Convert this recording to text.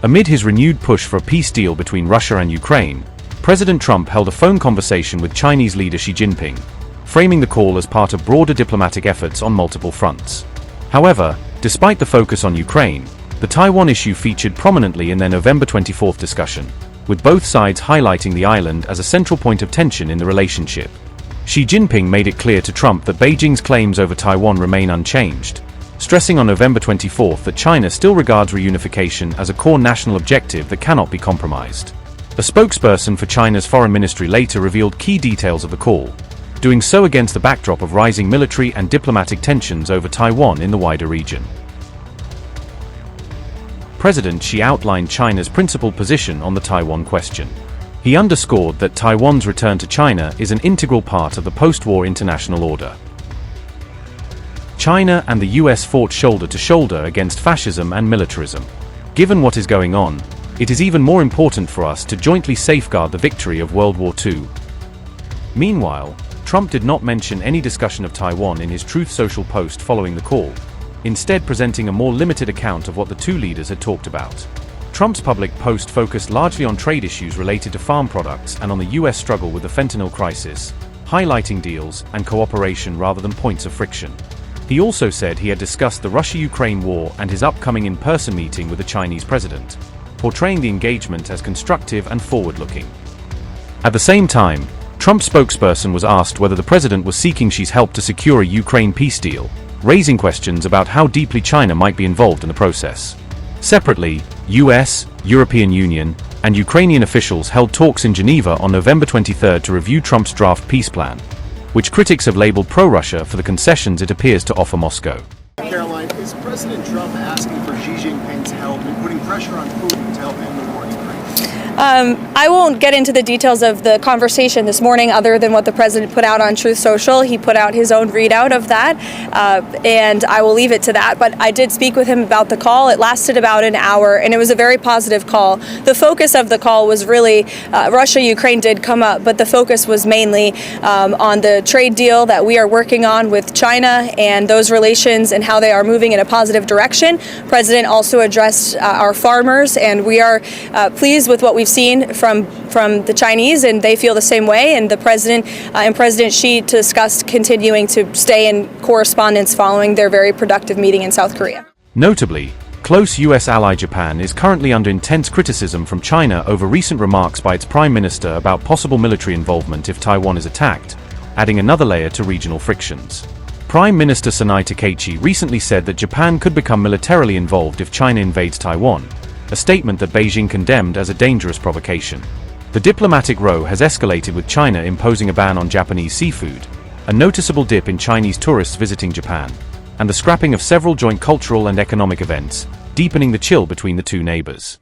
Amid his renewed push for a peace deal between Russia and Ukraine, President Trump held a phone conversation with Chinese leader Xi Jinping, framing the call as part of broader diplomatic efforts on multiple fronts. However, despite the focus on Ukraine, the Taiwan issue featured prominently in their November 24 discussion, with both sides highlighting the island as a central point of tension in the relationship. Xi Jinping made it clear to Trump that Beijing's claims over Taiwan remain unchanged, stressing on November 24 that China still regards reunification as a core national objective that cannot be compromised. A spokesperson for China's foreign ministry later revealed key details of the call, doing so against the backdrop of rising military and diplomatic tensions over Taiwan in the wider region. President Xi outlined China's principled position on the Taiwan question. He underscored that Taiwan's return to China is an integral part of the post-war international order. China and the US fought shoulder to shoulder against fascism and militarism. Given what is going on, it is even more important for us to jointly safeguard the victory of World War II. Meanwhile, Trump did not mention any discussion of Taiwan in his Truth Social post following the call, instead presenting a more limited account of what the two leaders had talked about. Trump's public post focused largely on trade issues related to farm products and on the US struggle with the fentanyl crisis, highlighting deals and cooperation rather than points of friction. He also said he had discussed the Russia-Ukraine war and his upcoming in-person meeting with the Chinese president, portraying the engagement as constructive and forward-looking. At the same time, Trump's spokesperson was asked whether the president was seeking Xi's help to secure a Ukraine peace deal, raising questions about how deeply China might be involved in the process. Separately, US, European Union, and Ukrainian officials held talks in Geneva on November 23 to review Trump's draft peace plan, which critics have labeled pro-Russia for the concessions it appears to offer Moscow. Caroline, is President Trump asking for Xi Jinping's help in putting pressure on Putin to help end the war in Ukraine? I won't get into the details of the conversation this morning other than what the president put out on Truth Social. He put out his own readout of that, and I will leave it to that. But I did speak with him about the call. It lasted about an hour, and it was a very positive call. The focus of the call was really Russia-Ukraine did come up, but the focus was mainly on the trade deal that we are working on with China and those relations and how they are moving in a positive direction. The president also addressed our farmers, and we are pleased with what we've seen from the Chinese, and they feel the same way. And the president and President Xi discussed continuing to stay in correspondence following their very productive meeting in South Korea. Notably, close US ally Japan is currently under intense criticism from China over recent remarks by its prime minister about possible military involvement if Taiwan is attacked, adding another layer to regional frictions. Prime Minister Sonai Takeichi recently said that Japan could become militarily involved if China invades Taiwan, a statement that Beijing condemned as a dangerous provocation. The diplomatic row has escalated with China imposing a ban on Japanese seafood, a noticeable dip in Chinese tourists visiting Japan, and the scrapping of several joint cultural and economic events, deepening the chill between the two neighbors.